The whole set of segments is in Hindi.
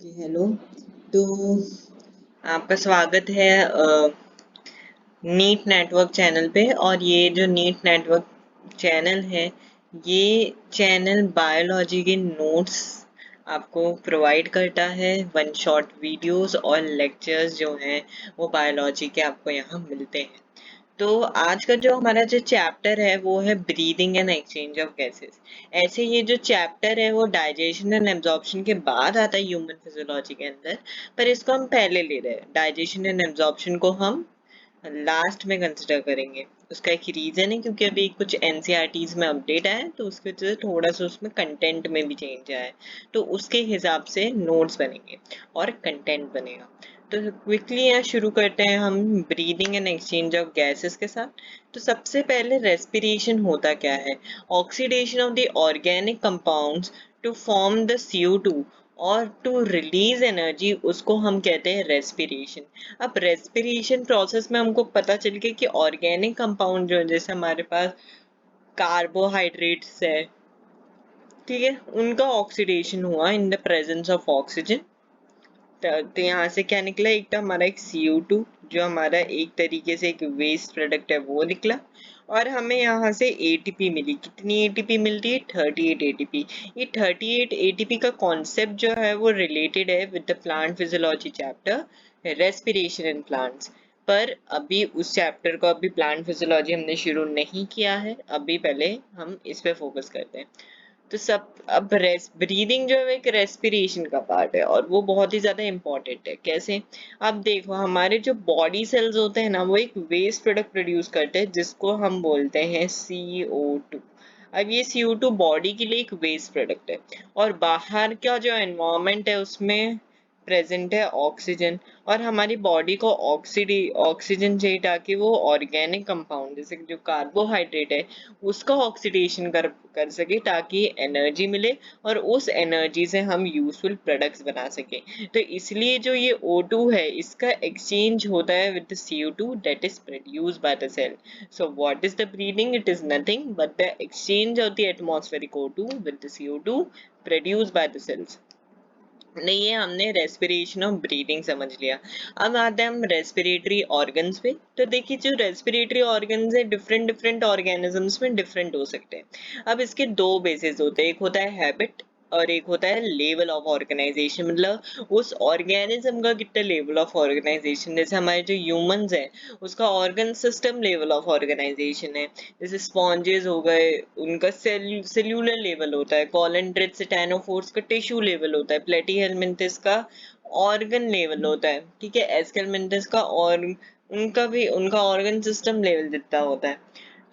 जी हेलो। तो आपका स्वागत है नीट नेटवर्क चैनल पे। और ये जो नीट नेटवर्क चैनल है, ये चैनल बायोलॉजी के नोट्स आपको प्रोवाइड करता है। वन शॉट वीडियोस और लेक्चर्स जो हैं वो बायोलॉजी के आपको यहाँ मिलते हैं। तो आज का जो हमारा जो चैप्टर है वो है breathing and exchange of gases. ऐसे ये जो चैप्टर है वो डाइजेशन एंड एब्जॉर्प्शन के बाद आता है ह्यूमन फिजियोलॉजी के अंदर, पर इसको हम पहले ले रहे हैं। डाइजेशन एंड एब्जॉर्प्शन को हम लास्ट में कंसिडर करेंगे। उसका एक रीजन है क्योंकि अभी कुछ एनसीईआरटीज में अपडेट आया है, तो उसकी वजह से थोड़ा सा उसमें कंटेंट में भी चेंज आया है, तो उसके हिसाब से नोट्स बनेंगे और कंटेंट बनेगा। तो क्विकली यहाँ शुरू करते हैं हम breathing and exchange of gases के साथ। तो सबसे पहले रेस्पिरेशन होता क्या है? Oxidation of the organic compounds to form the CO2 और टू रिलीज एनर्जी, उसको हम कहते हैं रेस्पिरेशन। अब रेस्पिरेशन प्रोसेस में हमको पता चल गया कि ऑर्गेनिक कंपाउंड जो है, जैसे हमारे पास कार्बोहाइड्रेट्स है, ठीक है, उनका ऑक्सीडेशन हुआ in the presence of oxygen. तो यहाँ से क्या निकला? एक तो हमारा एक CO2 जो हमारा एक तरीके से एक वेस्ट प्रोडक्ट है वो निकला, और हमें यहाँ से ATP मिली। कितनी ATP मिलती है? 38 ATP। ये 38 ATP का कॉन्सेप्ट जो है वो रिलेटेड है with the plant physiology chapter respiration in plants. पर अभी उस चैप्टर को अभी प्लांट फिजियोलॉजी हमने शुरू नहीं किया है, अभी पहले हम इस पे फोकस करते हैं। तो सब अब ब्रीदिंग जो है एक रेस्पिरेशन का पार्ट है, और वो बहुत ही ज्यादा इंपॉर्टेंट है। कैसे? अब देखो, हमारे जो बॉडी सेल्स होते हैं ना, वो एक वेस्ट प्रोडक्ट प्रोड्यूस करते हैं जिसको हम बोलते हैं CO2। अब ये CO2 बॉडी के लिए एक वेस्ट प्रोडक्ट है, और बाहर का जो एनवायरनमेंट है उसमें प्रेजेंट है ऑक्सीजन। और हमारी बॉडी को ऑक्सीजन चाहिए ताकि वो ऑर्गेनिक कंपाउंड जैसे जो कार्बोहाइड्रेट है उसका ऑक्सीडेशन कर सके, ताकि एनर्जी मिले और उस एनर्जी से हम यूजफुल प्रोडक्ट्स बना सके। तो इसलिए जो ये O2 है, इसका एक्सचेंज होता है with the CO2 that is produced by the cell. So what is the breathing? It is nothing but the exchange of the atmospheric O2 with the CO2 produced by the cells. नहीं, ये हमने रेस्पिरेशन और ब्रीदिंग समझ लिया। अब आते हैं हम रेस्पिरेटरी ऑर्गन्स पे। तो देखिए, जो रेस्पिरेटरी ऑर्गन्स है डिफरेंट डिफरेंट ऑर्गेनिजम्स में डिफरेंट हो सकते हैं। अब इसके दो बेसिस होते हैं, एक होता है हैबिट और एक होता है लेवल ऑफ ऑर्गेनाइजेशन। मतलब उस ऑर्गेनिज्म का कितना लेवल ऑफ ऑर्गेनाइजेशन। जैसे हमारे जो ह्यूमंस है उसका organ system level of organization है। जैसे स्पॉन्जेस हो गए, उनका सेल्यूलर लेवल होता है। कॉलनट्रेट्स टैनोफोर्स का टिश्यू लेवल होता है। प्लेटीहेलमिंथस का ऑर्गन लेवल होता है, ठीक है। एस्केलमिंथस का और उनका भी उनका ऑर्गन सिस्टम लेवल जितना होता है।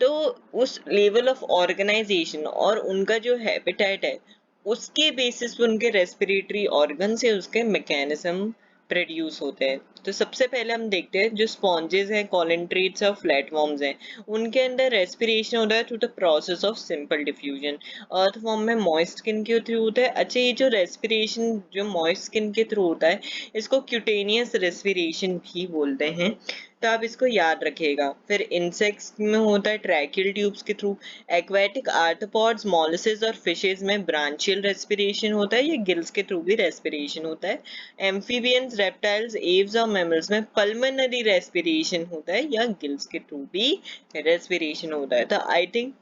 तो उस लेवल ऑफ ऑर्गेनाइजेशन और उनका जो हैबिटेट है, उसके बेसिस पे उनके रेस्पिरेटरी ऑर्गन से उसके मैकेनिज्म प्रोड्यूस होते हैं। तो सबसे पहले हम देखते हैं जो स्पॉन्जेस हैं, कॉलनट्रेट्स और फ्लैटवर्म्स हैं, उनके अंदर रेस्पिरेशन होता है through the process of simple diffusion. Earth form में मॉइस्ट स्किन के थ्रू होता है। अच्छा, ये जो रेस्पिरेशन जो मॉइस्ट स्किन के थ्रू होता है, इसको क्यूटेनियस रेस्पिरेशन भी बोलते हैं, तो आप इसको याद रखिएगा। फिर इंसेक्ट्स में होता है ट्रैकियल ट्यूब्स के थ्रू। एक्वेटिक आर्थ्रोपॉड्स, मोलस्किस और फिशेज में ब्रांचियल रेस्पिरेशन होता है, ये गिल्स के थ्रू भी रेस्पिरेशन होता है। एम्फीबियंस, रेप्टाइल्स, एव्स और मैमल्स में पल्मोनरी रेस्पिरेशन होता है, या गिल्स के थ्रू भी रेस्पिरेशन होता है। तो आई थिंक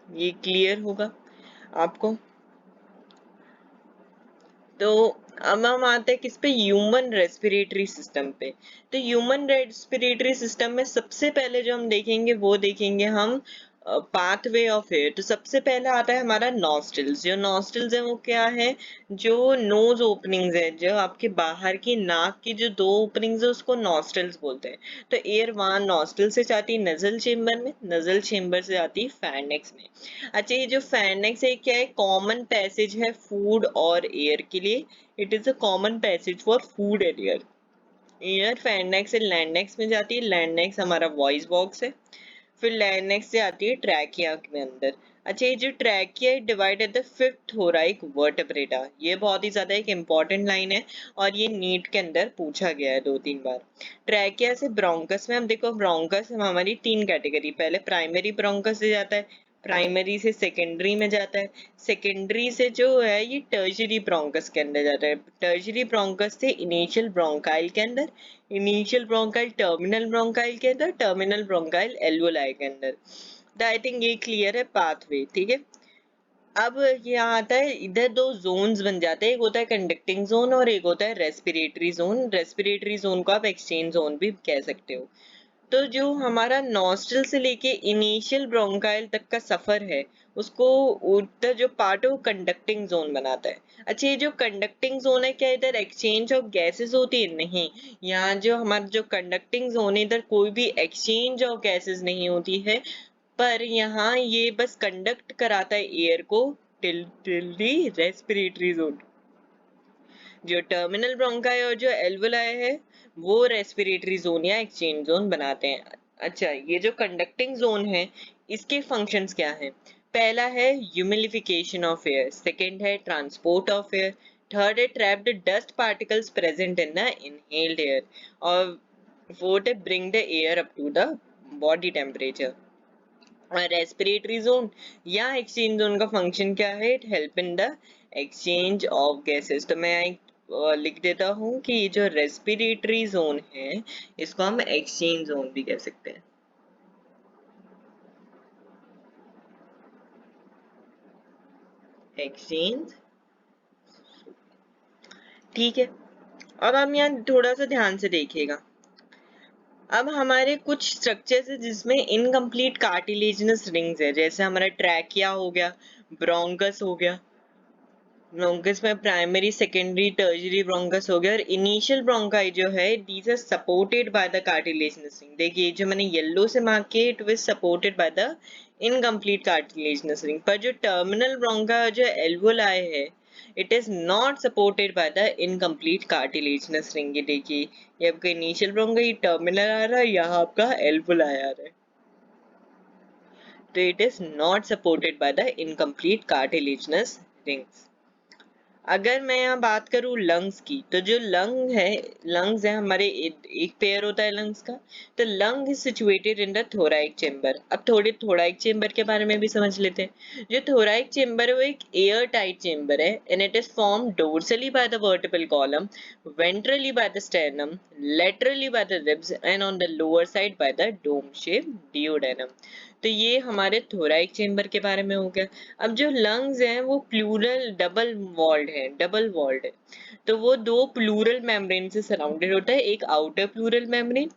ये क्लियर होगा आपको। तो अब हम आते हैं किस पे? ह्यूमन रेस्पिरेटरी सिस्टम पे। तो ह्यूमन रेस्पिरेटरी सिस्टम में सबसे पहले जो हम देखेंगे वो देखेंगे हम पाथवे ऑफ एयर। तो सबसे पहले आता है हमारा नॉस्ट्रिल्स। जो नॉस्ट्रिल्स है वो क्या है? जो नोज ओपनिंग्स है, जो आपके बाहर की नाक की जो दो ओपनिंग्स है उसको नॉस्ट्रिल्स बोलते हैं। तो एयर वहां नॉस्ट्रिल से जाती है नजल चेम्बर में, नजल चेम्बर से जाती है फैरनेक्स में। अच्छा, ये जो फैरनेक्स है क्या है? कॉमन पैसेज है फूड और एयर के लिए। It is a common passage for food and air. Air pharynx से लैंडनेक्स में जाती है। लैंडनेक्स हमारा वॉइस बॉक्स है। फिर लैंडनेक्स से आती है ट्रैकिया के अंदर। अच्छा, ये जो trachea divide at the fifth हो रहा है एक वर्टेब्रेटा। ये बहुत ही ज्यादा एक इंपॉर्टेंट लाइन है, और ये नीट के अंदर पूछा गया है 2-3 बार। ट्रैकिया से ब्रोंकस में हम देखो, ब्रोंकस में हमारी तीन कैटेगरी। पहले प्राइमरी ब्रोंकस से जाता है, प्राइमरी से सेकेंडरी में जाता है, सेकेंडरी से जो है ये टर्शियरी ब्रोंकस के अंदर जाता है, टर्शियरी ब्रोंकस से इनिशियल ब्रोंकाइल के अंदर, इनिशियल ब्रोंकाइल टर्मिनल ब्रोंकाइल के अंदर, टर्मिनल ब्रोंकाइल एल्वोलाई के अंदर। तो आई थिंक ये क्लियर है पाथवे, ठीक है। अब यहाँ आता है, इधर दो जोन्स बन जाते हैं, एक होता है कंडक्टिंग जोन और एक होता है रेस्पिरेटरी जोन। रेस्पिरेटरी जोन को आप एक्सचेंज जोन भी कह सकते हो। तो जो हमारा नॉस्ट्रल से लेके इनिशियल ब्रोंकाइल तक का सफर है, उसको उधर जो पार्ट है वो कंडक्टिंग जोन बनाता है। अच्छा, ये जो कंडक्टिंग जोन है, क्या इधर एक्सचेंज ऑफ गैसेस होती है? नहीं, यहाँ जो हमारा जो कंडक्टिंग जोन है, इधर कोई भी एक्सचेंज ऑफ गैसेस नहीं होती है, पर यहाँ ये बस कंडक्ट कराता है एयर को टिल दी रेस्पिरेटरी जोन। जो टर्मिनल ब्रोंकाई और जो एल्वोलाई है वो रेस्पिरेटरी जोन या एक्सचेंज जोन बनाते हैं। अच्छा, ये जो कंडक्टिंग जोन है इसके फंक्शंस क्या हैं? पहला है ह्यूमिडिफिकेशन ऑफ एयर, सेकंड है ट्रांसपोर्ट ऑफ एयर, थर्ड है trapped dust particles present in the inhaled air, और फोर्थ है bring the air up to the body temperature. और रेस्पिरेटरी जोन या एक्सचेंज जोन का फंक्शन क्या है? It help in the exchange of gases. तो मैं लिख देता हूँ कि ये जो रेस्पिरेटरी जोन है इसको हम एक्सचेंज जोन भी कह सकते हैं। एक्सचेंज, ठीक है। अब हम यहाँ थोड़ा सा ध्यान से देखिएगा। अब हमारे कुछ स्ट्रक्चर्स है जिसमें इनकम्प्लीट कार्टिलेजिनस रिंग्स है, जैसे हमारा ट्रैकिया हो गया, ब्रोंकस हो गया, ब्रोंकस में प्राइमरी सेकेंडरी टर्शियरी ब्रोंकस हो गया, और इनिशियल ब्रोंकाई जो है these are supported by the cartilaginous ring. देखिए जो मैंने येलो से मार्क किया it was supported by the incomplete cartilaginous ring, पर जो टर्मिनल ब्रोंका जो एल्वोलाई है it is not supported by the incomplete cartilaginous ring. ये देखिए, ये आपका इनिशियल ब्रोंका, ये टर्मिनल आ रहा है, यहाँ आपका एल्वोलाई आ रहा है, तो it is not supported by the incomplete cartilaginous rings. अगर मैं यहाँ बात करूँ लंग्स की, तो जो लंग्स है हमारे, एक पेयर होता है लंग्स का। तो lung is situated in the thoracic chamber. अब थोड़े थोराइक चेम्बर के बारे में भी समझ लेते हैं। जो थोराइक चेम्बर है वो एक एयर टाइट चेम्बर है, and it is form dorsally by the vertebral column, ventrally by the sternum, laterally by the ribs, and on the lower side by the dome shape duodenum. तो ये हमारे थोराइक चेम्बर के बारे में हो गया। अब जो लंग्स हैं वो प्लूरल डबल वॉल्ड है, तो वो दो प्लूरल मेम्ब्रेन से सराउंडेड होता है, एक आउटर प्लूरल मेम्ब्रेन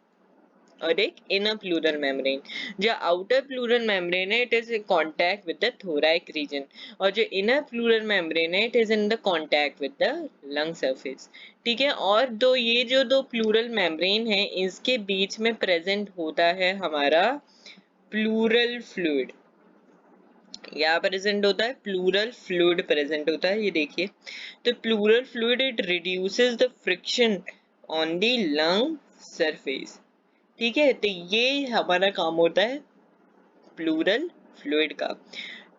और एक इनर प्लूरल मेम्ब्रेन। जो आउटर प्लूरल मेम्ब्रेन है it is in contact with the thoracic region, और जो इनर प्लूरल मेम्ब्रेन है it is in the contact with the lung surface, ठीक है। और ये जो दो प्लूरल मेम्ब्रेन है इसके बीच में प्रेजेंट होता है हमारा प्लूरल फ्लूइड, यहाँ प्रेजेंट होता है प्लूरल फ्लूइड प्रेजेंट होता है, ये देखिए। तो pleural fluid it reduces the friction on the lung surface, ठीक है। तो ये हमारा काम होता है प्लूरल फ्लूइड का।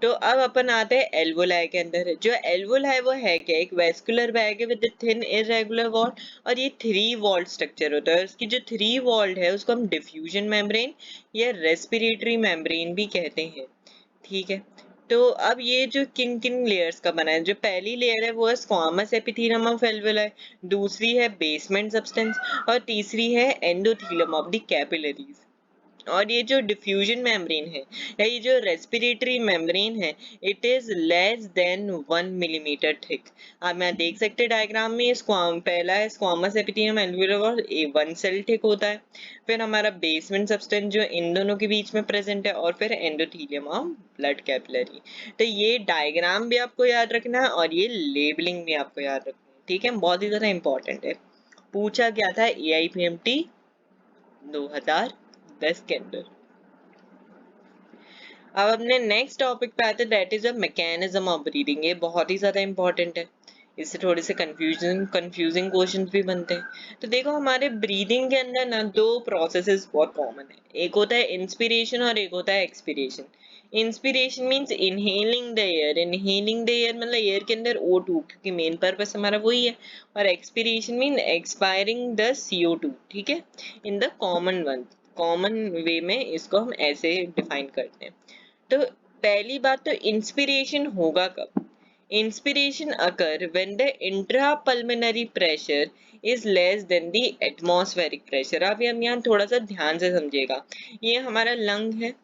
तो अब अपन आते हैं एल्वोलाई के अंदर। जो एल्वोलाई वो है क्या? एक वेस्कुलर बैग है विद थिन इरेगुलर वॉल, और ये 3 वॉल्ड स्ट्रक्चर होता है। उसकी जो 3 वॉल्ड है उसको हम डिफ्यूजन मेम्ब्रेन या रेस्पिरेटरी मेम्ब्रेन भी कहते हैं, ठीक है। तो अब ये जो किन किन लेयर्स का बना है, जो पहली लेयर है वो है स्क्वामस एपिथेलियम ऑफ एल्वोलाई, दूसरी है बेसमेंट सब्सटेंस, और तीसरी है एंडोथेलियम ऑफ द कैपिलरीज। और ये जो डिफ्यूजन मेम्ब्रेन है या ये जो रेस्पिरेटरी मेम्ब्रेन है it is less than 1 millimeter thick. आप यहाँ देख सकते हैं डायग्राम में, पहला है squamous epithelium alveoli wall, 1 cell thick होता है, फिर हमारा बेसमेंट सब्सटेंस जो इन दोनों के बीच में प्रेजेंट है, और फिर एंडोथेलियम ऑफ ब्लड कैपिलरी। तो ये डायग्राम भी आपको याद रखना है और ये लेबलिंग भी आपको याद रखनी है, ठीक है, बहुत ही ज्यादा इंपॉर्टेंट है। पूछा गया था AIPMT 2010 के अंदर। अब अपने नेक्स्ट टॉपिक पे आते हैं, that is a mechanism of breathing. ये बहुत ही ज्यादा इंपॉर्टेंट है, इससे थोड़े से कंफ्यूजिंग क्वेश्चंस भी बनते हैं। तो देखो हमारे ब्रीदिंग के अंदर ना दो प्रोसेसेस बहुत कॉमन है, एक होता है इंस्पिरेशन और एक होता है expiration. Inspiration means inhaling the air, inhaling the air मतलब एयर के अंदर O2, क्योंकि मेन पर्पस हमारा वही है। और expiration mean expiring the CO2, ठीक है। इन द कॉमन वे में इसको हम ऐसे डिफाइन करते हैं। तो पहली बात तो इंस्पिरेशन होगा कब? Inspiration occur when the intrapulmonary pressure is less then the atmospheric pressure. अब हम यहाँ थोड़ा सा ध्यान से समझिएगा, ये हमारा लंग है।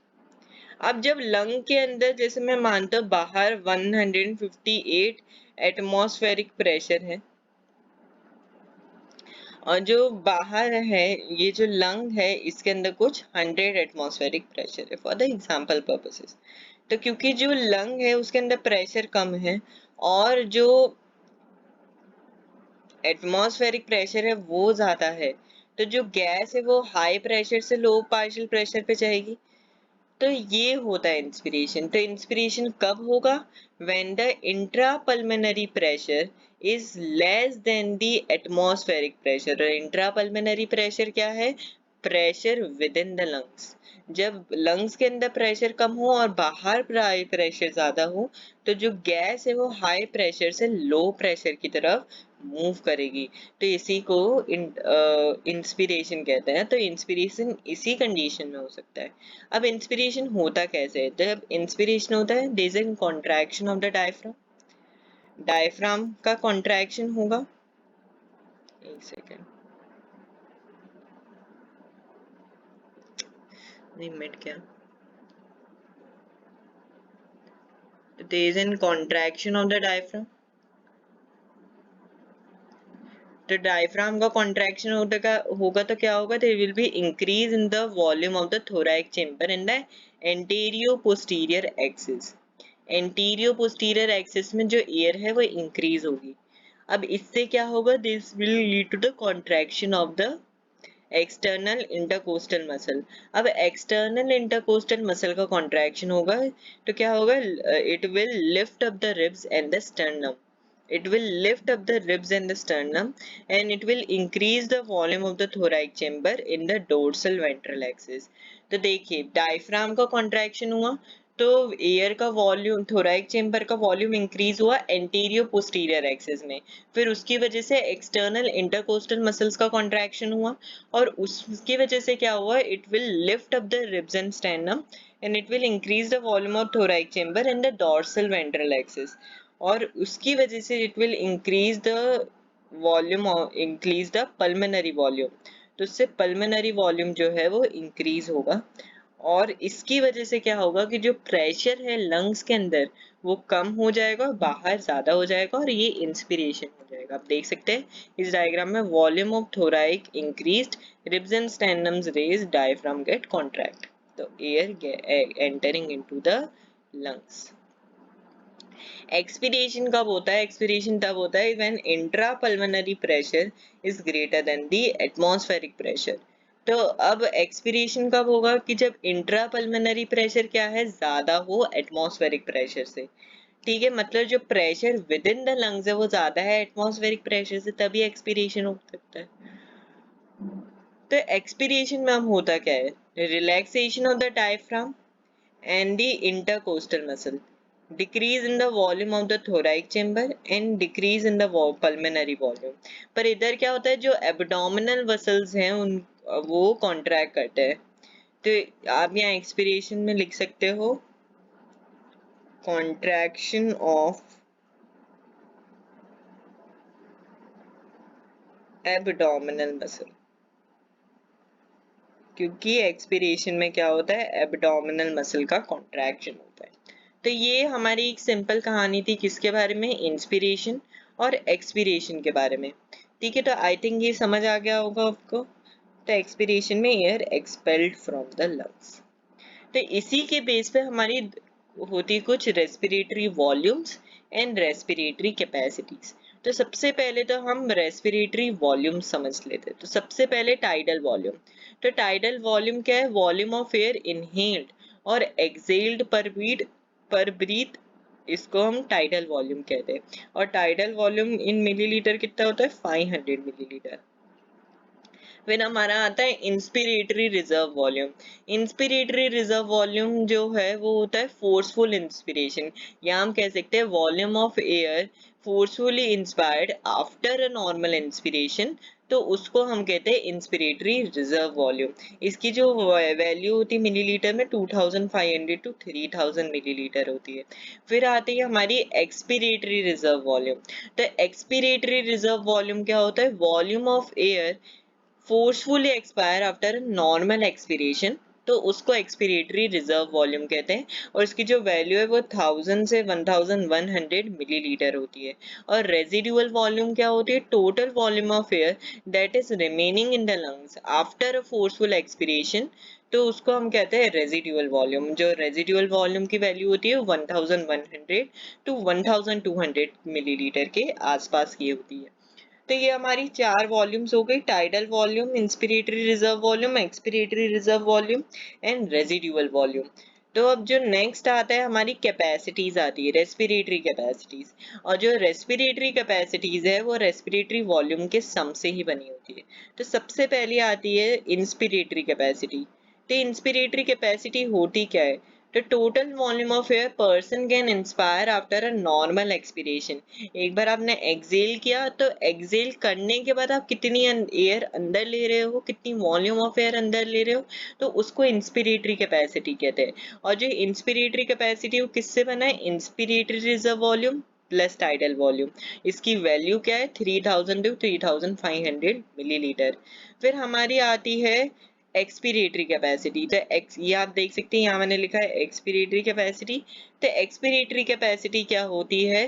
अब जब लंग के अंदर, जैसे मैं मानता हूँ बाहर 158 एटमॉस्फेरिक प्रेशर है, और जो बाहर है, ये जो लंग है, इसके अंदर कुछ 100 एटमॉस्फेरिक प्रेशर है फॉर द एग्जाम्पल पर्पसेस। तो क्योंकि जो लंग है उसके अंदर प्रेशर कम है और जो एटमॉस्फेरिक प्रेशर है वो ज्यादा है, तो जो गैस है वो हाई प्रेशर से लो पार्शियल प्रेशर पे जाएगी। तो ये होता है इंस्पिरेशन। तो इंस्पिरेशन कब होगा? When the intrapulmonary pressure is less then the atmospheric pressure. और इंट्रापल्मोनरी प्रेशर क्या है? Pressure with in the lungs. जब लंग्स के अंदर प्रेशर कम हो और बाहर प्रेशर ज्यादा हो, तो जो गैस है वो हाई प्रेशर से लो प्रेशर की तरफ मूव करेगी। तो इसी को इंस्पिरेशन कहते हैं। तो इंस्पिरेशन इसी कंडीशन में हो सकता है। अब इंस्पिरेशन होता कैसे है? जब इंस्पिरेशन होता है, there is a contraction of the diaphragm. Diaphragm का कॉन्ट्रैक्शन होगा, एक सेकेंड, नहीं मिट क्या, there is an contraction of the diaphragm. तो डायफ्राम का कॉन्ट्रैक्शन होगा तो क्या होगा? There will be increase in the volume of the thoracic chamber in the antero posterior axis. Antero posterior axis में जो एयर है वो इंक्रीज होगी। अब इससे क्या होगा? This will lead to the contraction of the external intercostal muscle. अब एक्सटर्नल इंटरकोस्टल मसल का कॉन्ट्रैक्शन होगा तो क्या होगा? It will lift up the ribs and the sternum. It will lift up the ribs and the sternum, and it will increase the volume of the thoracic chamber in the dorsal ventral axis. तो देखिए, डायफ्राम का कॉन्ट्रैक्शन हुआ तो एयर का वॉल्यूम, थोराइक चेम्बर का वॉल्यूम इंक्रीज हुआ एंटीरियो पोस्टीरियर एक्सिस में। फिर उसकी वजह से एक्सटर्नल इंटरकोस्टल मसल्स का कॉन्ट्रैक्शन हुआ और उसकी वजह से क्या हुआ? It will lift up the ribs and stannum and it will increase the volume of thoracic chamber in the dorsal ventral axis। और उसकी वजह से it will increase the volume, increase the pulmonary volume. तो उससे पल्मोनरी वॉल्यूम जो है वो इंक्रीज होगा और इसकी वजह से क्या होगा कि जो प्रेशर है लंग्स के अंदर वो कम हो जाएगा और बाहर ज्यादा हो जाएगा और ये इंस्पिरेशन हो जाएगा। आप देख सकते हैं इस डायग्राम में, volume of thoracic increased, ribs and sternums raised, diaphragm get contract. तो air entering into the lungs. Expiration कब होता है? एक्सपीडिएशन तब होता है when intrapulmonary pressure is greater than the atmospheric pressure. तो अब एक्सपीडिएशन कब होगा? कि जब इंट्रापल्मोनरी प्रेशर क्या है? ज्यादा हो एटमॉस्फेरिक प्रेशर से। ठीक है, मतलब जो pressure with in the lungs है वो ज्यादा है एटमॉस्फेरिक प्रेशर से, तभी एक्सपीडिएशन हो सकता है। तो एक्सपीडिएशन में हम होता क्या है? Relaxation of the diaphragm and the intercostal muscle, decrease in the volume of the thoracic chamber and decrease in the pulmonary volume। पर इधर क्या होता है? जो abdominal muscles हैं उन वो contract करते हैं। तो आप यहाँ एक्सपीरिएशन में लिख सकते हो contraction of abdominal muscle, क्योंकि एक्सपीरिएशन में क्या होता है? एब्डोमिनल मसल का कॉन्ट्रैक्शन होता है। तो ये हमारी एक सिंपल कहानी थी किसके बारे में? इंस्पिरेशन और एक्सपीरिएशन के बारे में। ठीक है, तो आई थिंक ये समझ आ गया होगा आपको। तो एक्सपीरिएशन में air expelled from the lungs. तो इसी के बेस पे हमारी होती कुछ respiratory volumes and respiratory capacities. तो सबसे पहले तो हम रेस्पिरेटरी वॉल्यूम समझ लेते हैं। तो सबसे पहले टाइडल वॉल्यूम। तो टाइडल वॉल्यूम क्या है? वॉल्यूम ऑफ एयर इनहेल्ड और एक्सहेल्ड पर ब्रीथ, इसको हम टाइडल वॉल्यूम कहते हैं। और टाइडल वॉल्यूम इन मिलीलीटर कितना होता है? 500 मिलीलीटर। फिर हमारा आता है inspiratory reserve volume. Inspiratory reserve volume जो है वो होता है फोर्सफुल इंस्पिरेशन, या हम कह सकते हैं volume of air forcefully inspired after a normal inspiration. तो उसको हम कहते हैं इंस्पिरेटरी रिजर्व वॉल्यूम। इसकी जो वैल्यू होती है मिलीलीटर में 2500 to 3000 मिलीलीटर होती है। फिर आती है हमारी एक्सपिरेटरी रिजर्व वॉल्यूम। तो एक्सपिरेटरी रिजर्व वॉल्यूम क्या होता है? Volume of air forcefully expire after normal expiration, तो उसको एक्सपिरेटरी रिजर्व वॉल्यूम कहते हैं। और इसकी जो वैल्यू है वो 1000 से 1100 मिलीलीटर होती है। और रेजिडुअल वॉल्यूम क्या होती है? Total volume of air that is remaining in the lungs after a forceful expiration, तो उसको हम कहते हैं रेजिडुअल वॉल्यूम। जो रेजिडुअल वॉल्यूम की वैल्यू होती है 1100 to 1200 मिलीलीटर के आसपास की होती है। तो ये हमारी 4 वॉल्यूम्स हो गई, tidal volume, inspiratory reserve volume, expiratory reserve volume and residual volume. तो अब जो नेक्स्ट आता है हमारी कैपेसिटीज आती है, रेस्पिरेटरी कैपेसिटीज। और जो रेस्पिरेटरी कैपेसिटीज है वो रेस्पिरेटरी वॉल्यूम के सम से ही बनी होती है। तो सबसे पहले आती है इंस्पिरेटरी कैपेसिटी। तो इंस्पिरेटरी कैपेसिटी होती क्या है? The total volume of air person can inspire after a normal expiration। एक बार आपने एक्सेल किया तो एक्सेल करने के बाद आप कितनी एयर अंदर ले रहे हो, कितनी वॉल्यूम ऑफ एयर अंदर ले रहे हो, तो उसको इंस्पिरेटरी कैपेसिटी कहते हैं। और जो इंस्पिरेटरी कैपेसिटी वो किससे बना है? Inspiratory reserve volume plus tidal volume. इसकी वैल्यू क्या है? 3000 to 3500 मिलीलीटर। फिर हमारी आती है एक्सपिरेटरी कैपेसिटी। तो ये आप देख सकते हैं, यहाँ मैंने लिखा है एक्सपिरेटरी कैपेसिटी। तो एक्सपिरेटरी कैपेसिटी क्या होती है?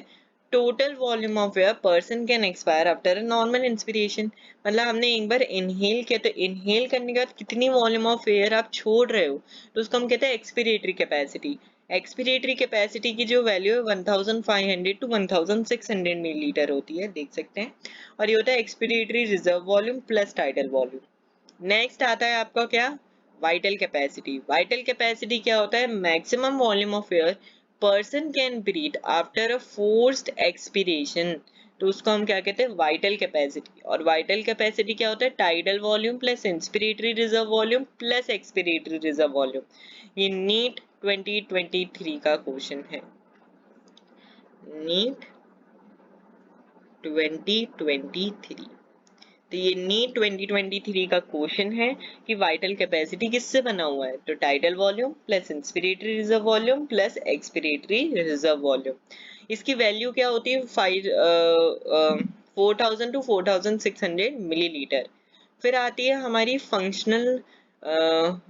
Total volume of air person can expire after normal inspiration. मतलब हमने एक बार इनहेल किया तो इनहेल करने के बाद कितनी वॉल्यूम ऑफ एयर आप छोड़ रहे हो, तो उसको हम कहते हैं एक्सपिरेटरी कैपेसिटी। एक्सपिरेटरी कैपेसिटी की जो वैल्यू है 1500 to 1600 मिलीलीटर होती है, देख सकते हैं। और ये होता है expiratory reserve volume plus tidal volume. Next आता है आपका क्या? Vital capacity. वाइटल कैपेसिटी क्या होता है? Maximum volume of air person can breathe after a forced expiration, तो उसको हम क्या कहते हैं? Vital capacity. और वाइटल कैपेसिटी क्या होता है? Tidal volume plus inspiratory reserve volume plus expiratory reserve volume. ये नीट 2023 का क्वेश्चन है, नीट 2023। तो ये नीट 2023 का क्वेश्चन है कि वाइटल कैपेसिटी किससे बना हुआ है? तो tidal volume plus inspiratory reserve volume plus expiratory reserve volume. इसकी वैल्यू क्या होती है? 4000 to 4600 मिलीलीटर। फिर आती है हमारी फंक्शनल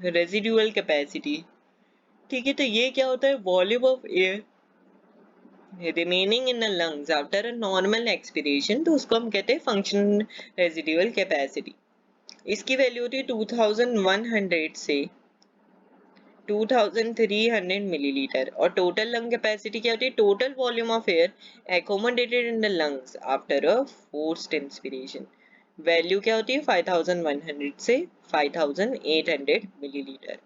रेजिडुअल कैपेसिटी। ठीक है, तो ये क्या होता है? Volume of air remaining in the lungs after a normal expiration, तो उसको हम कहते हैं फंक्शनल रेजिडुअल कैपेसिटी। इसकी वैल्यू होती है 2100 से 2300 मिलीलीटर। और टोटल लंग कैपेसिटी क्या होती है? Total volume of air accommodated in the lungs after a forced inspiration. Value क्या होती है? 5100 से 5800 मिलीलीटर।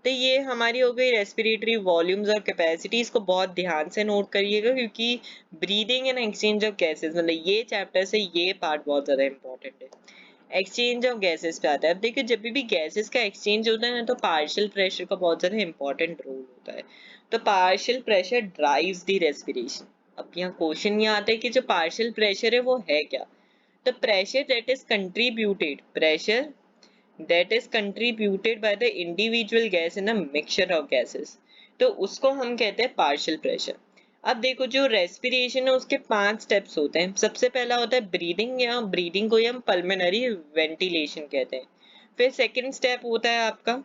तो ये हमारी हो गई रेस्पिरेटरी वॉल्यूम्स और कैपेसिटीज को बहुत ध्यान से नोट करिएगा, क्योंकि breathing and exchange of gases, मतलब ये चैप्टर से ये पार्ट बहुत ज्यादा इंपॉर्टेंट है। एक्सचेंज ऑफ गैसेस पे आता है। अब देखिए, जब भी गैसेस का एक्सचेंज होता है ना, तो पार्शियल प्रेशर का बहुत ज्यादा इंपॉर्टेंट रोल होता है। तो partial pressure drives the respiration. अब यहाँ क्वेश्चन ये आता है कि जो पार्शियल प्रेशर है वो है क्या? तो pressure that is contributed by the individual gas in a mixture of gases, तो उसको हम कहते हैं पार्शियल प्रेशर। अब देखो, जो रेस्पिरेशन है उसके 5 स्टेप्स होते हैं। सबसे पहला होता है ब्रीदिंग, या ब्रीदिंग को ही हम पल्मोनरी वेंटिलेशन कहते हैं। फिर सेकंड स्टेप होता है आपका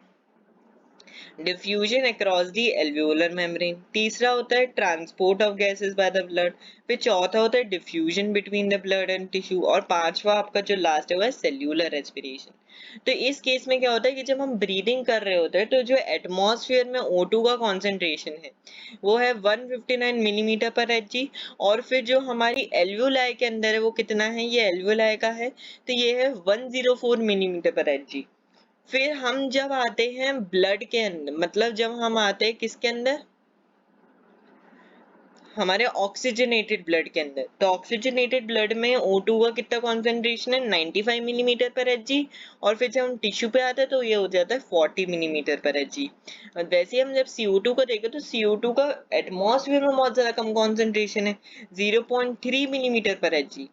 diffusion across the alveolar membrane. तीसरा होता है transport of gases by the blood. फिर चौथा होता है diffusion between the blood and tissue. और पांचवा आपका जो लास्ट है वो है सेल्यूलर रेस्पिरेशन। तो इस केस में क्या होता है कि जब हम ब्रीदिंग कर रहे होते हैं तो जो एटमॉस्फेयर में O2 का कॉन्सेंट्रेशन है वो है 159 मिलीमीटर पर Hg। और फिर जो हमारी एल्वियोलाई के अंदर है वो कितना है? ये एल्वियोलाई का है, तो ये है 104 मिलीमीटर पर Hg। फिर हम जब आते हैं ब्लड के अंदर, मतलब जब हम आते हैं किसके अंदर? हमारे ऑक्सीजनेटेड ब्लड के अंदर। तो ऑक्सीजनेटेड ब्लड में O2 का कितना कॉन्सेंट्रेशन है? 95 मिलीमीटर पर Hg। और फिर जब हम टिश्यू पे आते हैं तो ये हो जाता है 40 मिलीमीटर पर Hg। वैसे हम जब CO2 को देखें तो CO2 का एटमॉस्फेयर में बहुत ज्यादा कम कॉन्सेंट्रेशन है, 0.3 मिलीमीटर पर Hg।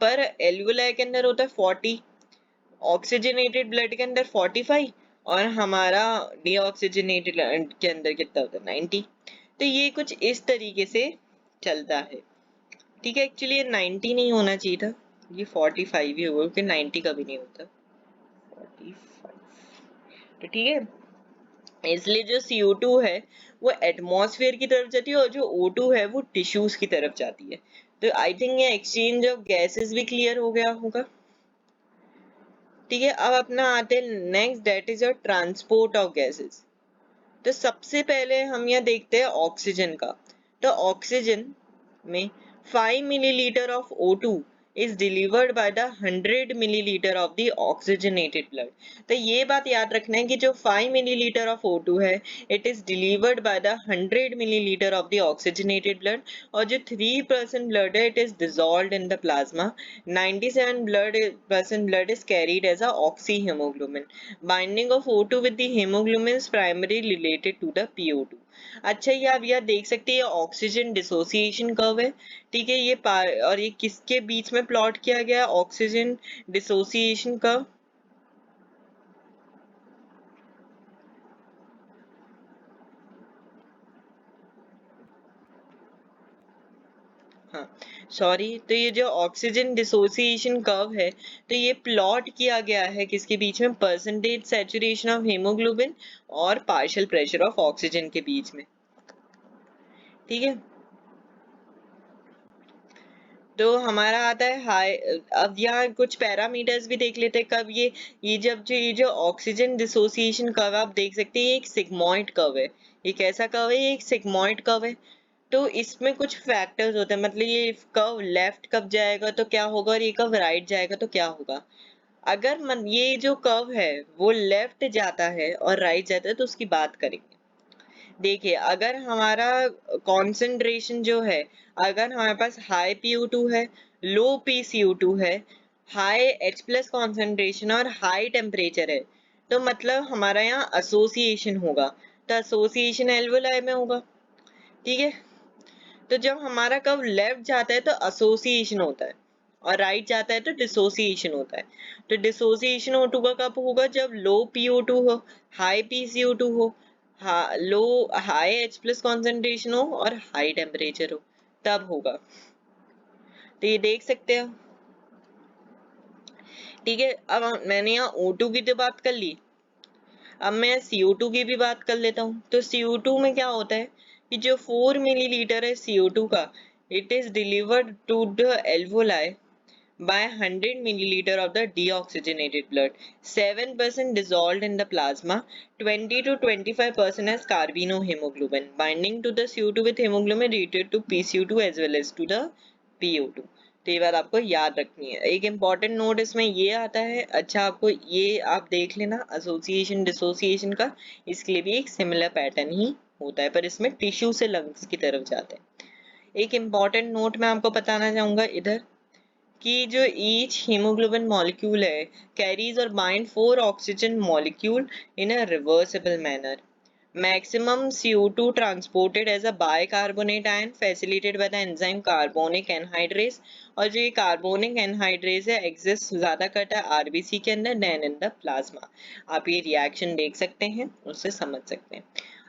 पर एल्वियोलाई के अंदर होता है 40। ऑक्सीजनेटेड ब्लड के अंदर 45 और हमारा डीऑक्सीजनेटेड के अंदर कितना होता है 90। तो ये कुछ इस तरीके से चलता है। ठीक है, एक्चुअली ये 90 नहीं होना चाहिए था, ये 45 ही होगा क्योंकि 90 कभी नहीं होता 45। तो ठीक है, इसलिए जो CO2 है वो एटमॉस्फेयर की तरफ जाती है और जो O2 है वो टिश्यूज की तरफ जाती है। तो आई थिंक ये एक्सचेंज ऑफ गैसेस भी क्लियर हो गया होगा। ठीक है, अब अपना आते हैं next, that is your transport of gases. तो सबसे पहले हम यहाँ देखते हैं ऑक्सीजन का। तो ऑक्सीजन में 5 millilitre of O2 is delivered by the 100 milliliter of the oxygenated blood। तो ये बात याद रखना है कि जो 5 milliliter of O2 है it is delivered by the 100 milliliter of the oxygenated blood, और जो 3% blood है it is dissolved in the plasma। 97% blood is carried as a oxyhemoglobin। Binding of O2 with the hemoglobin is primarily related to the PO2। अच्छा, ये आप यह देख सकते हैं ऑक्सीजन डिसोसिएशन कर्व है। ठीक है, ये और ये किसके बीच में प्लॉट किया गया ऑक्सीजन डिसोसिएशन कर्व? हाँ सॉरी, तो ये जो ऑक्सीजन डिसोसिएशन कर्व है तो ये प्लॉट किया गया है किसके बीच में, परसेंटेज सैचुरेशन ऑफ हीमोग्लोबिन और पार्शियल प्रेशर ऑफ ऑक्सीजन के बीच में। ठीक है, तो हमारा आता है हाई। अब यहाँ कुछ पैरामीटर्स भी देख लेते हैं कब ये जो ऑक्सीजन डिसोसिएशन कर्व आप देख सकते हैं, एक सिग्मॉइड कर्व है। ये कैसा कर्व है? ये एक सिग्मॉइड कर्व है। तो इसमें कुछ फैक्टर्स होते हैं, मतलब ये कर्व लेफ्ट कब जाएगा तो क्या होगा और ये कर्व राइट जाएगा तो क्या होगा। अगर ये जो कर्व है वो लेफ्ट जाता है और राइट जाता है तो उसकी बात करेंगे। देखिए, अगर हमारा कॉन्सेंट्रेशन जो है, अगर हमारे पास हाई PO2 है, लो PCO2 है, हाई H+ कॉन्सेंट्रेशन और हाई टेम्परेचर है, तो मतलब हमारा यहाँ एसोसिएशन होगा। तो एसोसिएशन एल्वोलाई में होगा। ठीक है, तो जब हमारा कर्व लेफ्ट जाता है तो एसोसिएशन होता है और राइट जाता है तो डिसोसिएशन होता है। तो डिसोसिएशन O2 का कब होगा? जब लो PO2 हो, हाई PCO2 हो, लो हाई H+ कॉन्सेंट्रेशन हो और हाई टेम्परेचर हो, तब होगा। तो ये देख सकते हैं। ठीक है, अब मैंने यहाँ O2 की तो बात कर ली, अब मैं CO2 की भी बात कर लेता हूँ। तो CO2 में क्या होता है कि जो 4 मिलीलीटर है CO2 का, it is delivered to the alveoli by 100 milliliter of the deoxygenated blood, 7% dissolved in the plasma, 20 to 25% as carbinohemoglobin, binding to the CO2 with hemoglobin related to PCO2 as well as to the PO2। तो ये बात आपको याद रखनी है। एक इम्पॉर्टेंट नोट इसमें ये आता है, अच्छा आपको ये आप देख लेना एसोसिएशन डिसोसिएशन का, इसके लिए भी एक सिमिलर पैटर्न ही होता है पर इसमें टिश्यू से लंग्स की तरफ जाते हैं। एक इम्पॉर्टेंट नोट मैं आपको बताना चाहूंगा इधर कि जो ईच हीमोग्लोबिन मॉलिक्यूल है कैरीज और bind 4 oxygen molecule in a reversible manner. Maximum CO2 transported as a bicarbonate ion facilitated by the enzyme carbonic anhydrase। और जो ये कार्बोनिक एनहाइड्रेज है एग्जिस्ट ज्यादा करता है आरबीसी के अंदर देन इन द प्लाज्मा। आप ये रिएक्शन देख सकते हैं, उससे समझ सकते हैं।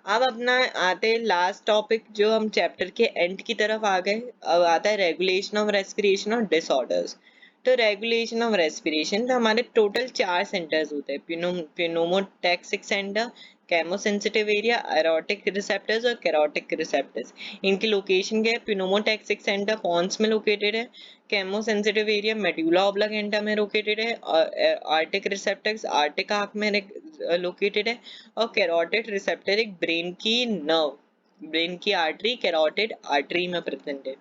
अब अपना आते हैं लास्ट टॉपिक, जो हम चैप्टर के एंड की तरफ आ गए। अब आता है रेगुलेशन ऑफ रेस्पिरेशन और डिसऑर्डर्स। तो रेगुलेशन ऑफ रेस्पिरेशन, तो हमारे टोटल 4 सेंटर्स होते हैं, प्यूनोमोटैक्सिक सेंटर, केमोसेंसिटिव एरिया, एरोटिक रिसेप्टर्स और कैरोटिक रिसेप्टर्स। इनकी लोकेशन क्या है? प्यूनोमोटैक्सिक सेंटर पॉन्स में लोकेटेड है, केमोसेंसिटिव एरिया मेडुला ऑब्लांगेंटा में लोकेटेड है, और आर्टिक रिसेप्टर्स आर्टिक आर्क में लोकेटेड है, और कैरोटिड रिसेप्टर एक ब्रेन की नर्व, ब्रेन की आर्टरी कैरोटिड आर्टरी में प्रेजेंट है।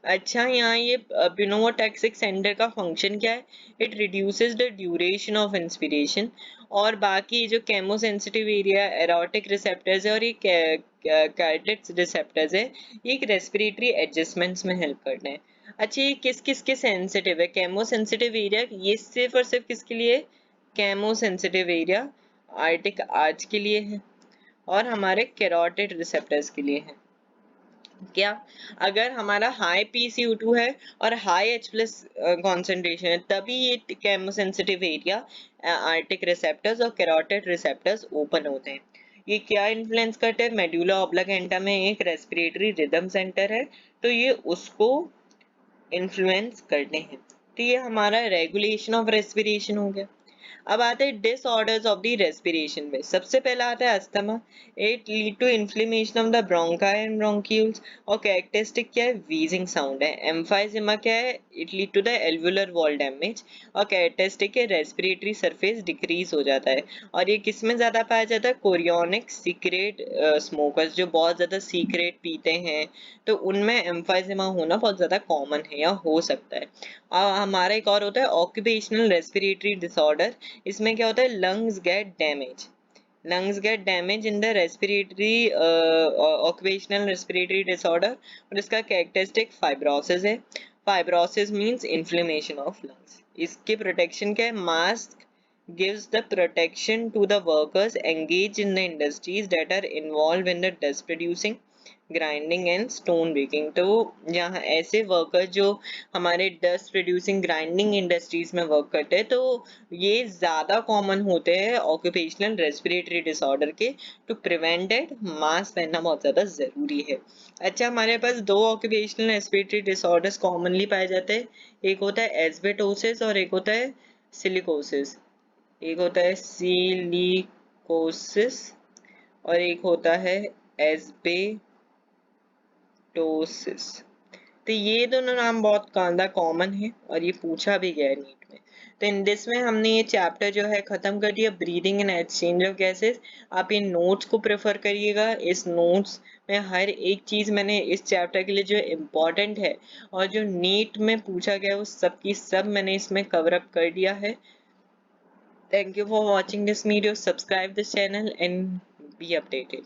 अच्छा, यहाँ ये प्यूनोमोटैक्सिक सेंटर का फंक्शन क्या है? It reduces the duration of inspiration. और बाकी जो केमोसेंसिटिव एरिया, एरोटिक रिसेप्टर्स है और ये कैरोटिड रिसेप्टर्स है, ये एक रेस्पिरेटरी एडजस्टमेंट्स में हेल्प करते हैं। अच्छा, ये किस किस के सेंसिटिव है? केमोसेंसिटिव एरिया ये सिर्फ और सिर्फ किसके लिए? केमोसेंसिटिव एरिया आर्टिक आर्च के लिए है और हमारे कैरोटिड रिसेप्टर्स के लिए है। क्या, अगर हमारा हाई PCO2 है और हाई H प्लस कॉन्सेंट्रेशन है, तभी ये केमोसेंसिटिव एरिया, आर्टिक रिसेप्टर्स और कैरोटिड रिसेप्टर्स ओपन होते हैं। ये क्या इन्फ्लुएंस करते हैं, मेडुला ऑब्लांगेटा में एक रेस्पिरेटरी रिदम सेंटर है, तो ये उसको इन्फ्लुएंस करते हैं। तो ये हमारा रेगुलेशन ऑफ रेस्पिरेशन हो गया। अब आते हैं डिसऑर्डर्स ऑफ द रेस्पिरेशन में। सबसे पहला आता है asthma. It lead to inflammation of the bronchi and bronchioles, और कैरेक्टरिस्टिक क्या है, व्हीजिंग साउंड है। एम्फाइजेमा क्या है, it lead to the alveolar wall damage, और कैरेक्टरिस्टिक है रेस्पिरेटरी सरफेस डिक्रीज हो जाता है। और ये किस में ज्यादा पाया जाता है, कोरियोनिक सीक्रेट स्मोकर्स, जो बहुत ज्यादा सीक्रेट पीते हैं, तो उनमें एम्फाइजेमा होना बहुत ज्यादा कॉमन है या हो सकता है। हमारा एक और होता है ऑक्यूपेशनल रेस्पिरेटरी डिसऑर्डर। इसमें क्या होता है, lungs get damage in the respiratory occupational respiratory disorder, और इसका कैरेक्टरिस्टिक फाइब्रोसिस है। Fibrosis means inflammation of lungs. इसके प्रोटेक्शन क्या है, mask gives the protection to the workers engaged in the industries that are involved in the dust producing, grinding and stone breaking. तो यहाँ ऐसे वर्कर जो हमारे डस्ट प्रोड्यूसिंग ग्राइंडिंग इंडस्ट्रीज में वर्क करते हैं, तो ये ज्यादा कॉमन होते हैं ऑक्यूपेशनल रेस्पिरेटरी डिसऑर्डर के। टू प्रिवेंट इट, मास्क पहनना बहुत ज्यादा जरूरी है। अच्छा, हमारे पास दो ऑक्यूपेशनल रेस्पिरेटरी डिसऑर्डर्स कॉमनली पाए जाते हैं। एक होता है एस्बेटोसिस और एक होता है सिलिकोसिस। एक होता है सिलिकोसिस और एक होता है एस्बे टोसिस। तो ये दोनों नाम बहुत ज्यादा कॉमन है और ये पूछा भी गया है नीट में। तो इन दिस में हमने ये चैप्टर जो है खत्म कर दिया, breathing and exchange of gases. आप ये नोट्स को प्रेफर करिएगा। इस नोट्स में हर एक चीज मैंने इस चैप्टर के लिए जो इम्पोर्टेंट है और जो नीट में पूछा गया वो सब की सब मैंने इसमें कवर अप कर दिया है। Thank you for watching this video. Subscribe this channel and be updated.